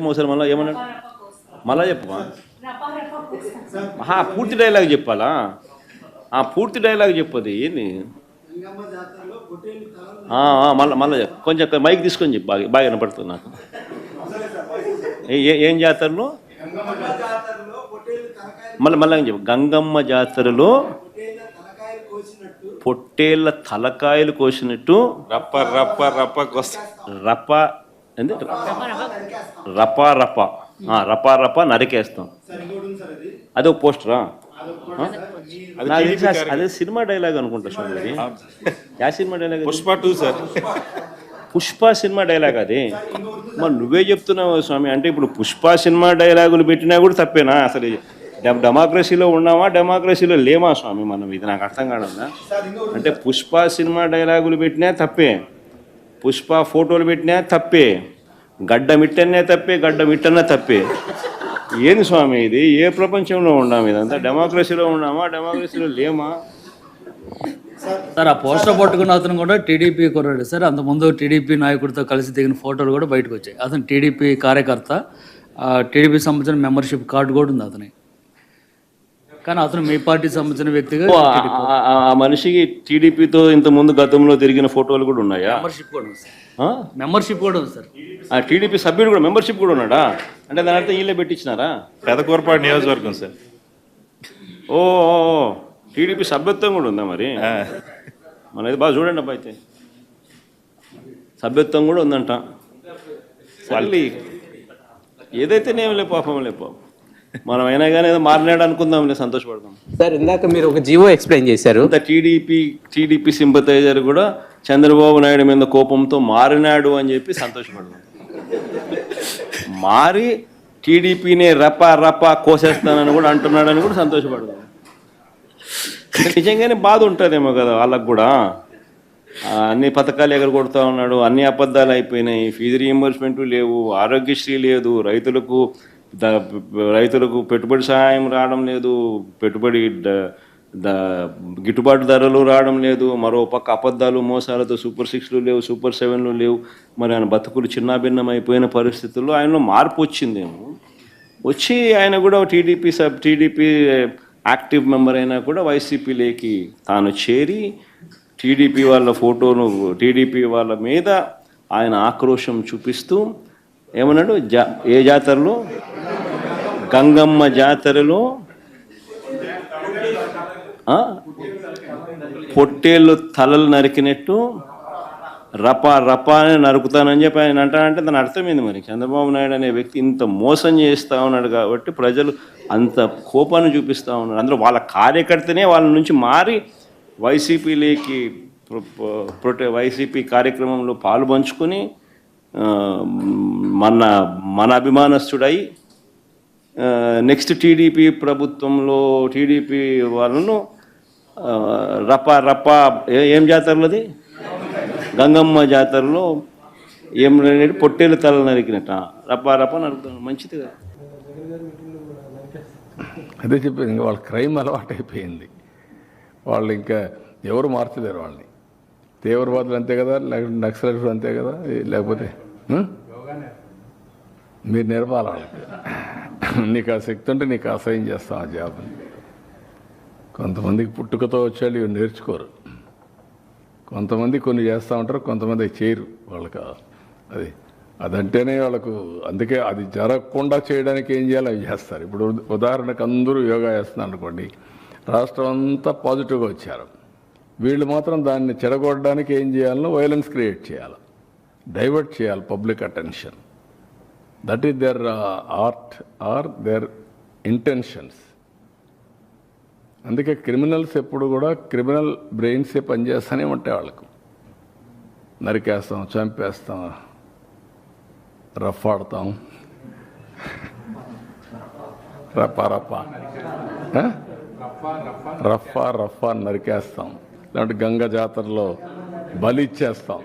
మోసారు మళ్ళీ ఏమన్నాడు మళ్ళా చెప్పమా పూర్తి డైలాగ్ చెప్పాలా పూర్తి డైలాగ్ చెప్పదు ఏంది మళ్ళీ కొంచెం మైక్ తీసుకొని చెప్పు బాగా బాగా వినపడుతుంది నాకు ఏం జాతరలో మళ్ళీ చెప్పు గంగమ్మ జాతరలో పొట్టేళ్ళ తలకాయలు కోసినట్టు రప్ప రప్ప రప్ప రప్ప ఏంది రపా రపా రపా రపా నరికేస్తాం. అదే ఒక పోస్టరా? అదే సినిమా డైలాగ్ అనుకుంటా స్వామి. Yeah cinema dialogue? Pushpa 2 sir. Pushpa cinema dialogue అది. మరి నువ్వే చెప్తున్నావు స్వామి. అంటే ఇప్పుడు పుష్ప సినిమా డైలాగులు పెట్టినా కూడా తప్పేనా? అసలు డెమోక్రసీలో ఉన్నామా డెమోక్రసీలో లేమా స్వామి మనం? ఇది నాకు అర్థం కాదన్నా. అంటే పుష్ప సినిమా డైలాగులు పెట్టినా తప్పే, పుష్ప ఫోటోలు పెట్టినా తప్పే, గడ్డ మిట్టనే తప్పే, గడ్డ మిట్టనే తప్పే. ఏంది స్వామి ఇది? ఏ ప్రపంచంలో ఉన్నాము? ఇదంతా డెమోక్రసీలో ఉన్నామా డెమోక్రసీలో లేమా? సార్ ఆ పోస్టర్ పట్టుకున్న అతను కూడా టీడీపీ కుర్రాడు సార్. అంతకుముందు టీడీపీ నాయకుడితో కలిసి దిగిన ఫోటోలు కూడా బయటకు వచ్చాయి. అతను టీడీపీ కార్యకర్త, టీడీపీ సంబంధించిన మెంబర్షిప్ కార్డు కూడా ఉంది అతని. కానీ అతను మీ పార్టీ సంబంధించిన వ్యక్తిగా ఆ మనిషికి టీడీపీతో ఇంతకుముందు గతంలో తిరిగిన ఫోటోలు కూడా ఉన్నాయా? మెంబర్షిప్ కూడా ఉంది సార్. మెంబర్షిప్ కూడా ఉంది సార్. ఆ టీడీపీ సభ్యుడు కూడా మెంబర్షిప్ కూడా ఉన్నాడా? అంటే దాని అర్థం వీళ్ళే పెట్టించినారా? పెదకూరపాడు నియోజకవర్గం సార్. ఓ టీడీపీ సభ్యత్వం కూడా ఉందా మరి? మనది బాగా చూడండి అబ్బా. అయితే సభ్యత్వం కూడా ఉందంట. మళ్ళీ ఏదైతేనేం లే పాపం లే పాపం. మనం అయినా కానీ ఏదో మారినాడు అనుకుందాం, సంతోషపడదాం సార్. ఇందాక మీరు ఒక జీవో ఎక్స్ప్లెయిన్ చేశారు. టీడీపీ సింపతైజర్ కూడా చంద్రబాబు నాయుడు మీద కోపంతో మారినాడు అని చెప్పి సంతోషపడదాం. మారి టీడీపీని రపా రపా కోసేస్తానని కూడా అంటున్నాడని కూడా సంతోషపడదాం. నిజంగానే బాధ ఉంటుందేమో కదా వాళ్ళకు కూడా. అన్ని పథకాలు ఎగరగొడుతూ ఉన్నాడు, అన్ని అబద్ధాలు అయిపోయినాయి, ఫీజు రీయింబర్స్మెంట్ లేవు, ఆరోగ్యశ్రీ లేదు, రైతులకు పెట్టుబడి సహాయం రావడం లేదు, పెట్టుబడి గిట్టుబాటు ధరలు రావడం లేదు, మరో పక్క అబద్ధాలు మోసాలతో సూపర్ 6లు లేవు, సూపర్ 7లు లేవు. మరి ఆయన బతుకులు చిన్నాభిన్నం అయిపోయిన పరిస్థితుల్లో ఆయనలో మార్పు వచ్చిందేమో. వచ్చి ఆయన కూడా టీడీపీ యాక్టివ్ మెంబర్ అయినా కూడా వైసీపీలోకి తాను చేరి టీడీపీ వాళ్ళ ఫోటోను, టీడీపీ వాళ్ళ మీద ఆయన ఆక్రోశం చూపిస్తూ ఏమన్నాడు? ఏ జాతరలో? గంగమ్మ జాతరలో పొట్టేళ్ళు తలలు నరికినట్టు రపా రపా అని నరుకుతానని చెప్పి ఆయన అంటానంటే దాని అర్థమైంది. మరి చంద్రబాబు నాయుడు అనే వ్యక్తి ఇంత మోసం చేస్తూ ఉన్నాడు కాబట్టి ప్రజలు అంత కోపాన్ని చూపిస్తూ ఉన్నారు. అందులో వాళ్ళ కార్యకర్తనే వాళ్ళ నుంచి మారి వైసీపీలోకి వైసీపీ కార్యక్రమంలో పాలు పంచుకొని మన అభిమానస్తుడై నెక్స్ట్ టీడీపీ ప్రభుత్వంలో టీడీపీ వాళ్ళను రపా రపా ఏం జాతరలో అది? గంగమ్మ జాతరలో ఏం పొట్టేలు తల నరికినట్ట రపా రపా నరుకుతాను. మంచిది కదా. అదే చెప్పేది. ఇంకా వాళ్ళ క్రైమ్ అలవాటు అయిపోయింది. వాళ్ళు ఇంకా ఎవరు మార్చలేరు వాళ్ళని. తీవ్రవాదులు అంతే కదా, లేకపోతే నక్సలైట్లు అంతే కదా, లేకపోతే మీరు నేర్పాలి వాళ్ళకి. నీకు ఆ శక్తి ఉంటే నీకు అసహ్యం చేస్తాం ఆ జాబ్ని. కొంతమందికి పుట్టుకతో వచ్చేళ్ళు ఇవి నేర్చుకోరు. కొంతమంది కొన్ని చేస్తూ ఉంటారు, కొంతమంది చేయరు. వాళ్ళకి అదంటేనే వాళ్ళకు. అందుకే అది జరగకుండా చేయడానికి ఏం చేయాలో అవి చేస్తారు. ఇప్పుడు ఉదాహరణకు అందరూ యోగా చేస్తున్నారు అనుకోండి, రాష్ట్రం అంతా పాజిటివ్గా వచ్చారు. వీళ్ళు మాత్రం దాన్ని చెడగొట్టడానికి ఏం చేయాలనో వైలెన్స్ క్రియేట్ చేయాలి, డైవర్ట్ చేయాలి public attention. That is their art or their intentions. అందుకే క్రిమినల్స్ ఎప్పుడు కూడా క్రిమినల్ బ్రెయిన్సే పనిచేస్తూనే ఉంటాయి. వాళ్ళకు నరికేస్తాం, చంపేస్తాం, రఫ్ ఆడతాం, రఫా రఫా రఫా రఫా నరికేస్తాం. ఇలాంటి గంగ జాతరలో బలి ఇచ్చేస్తాం.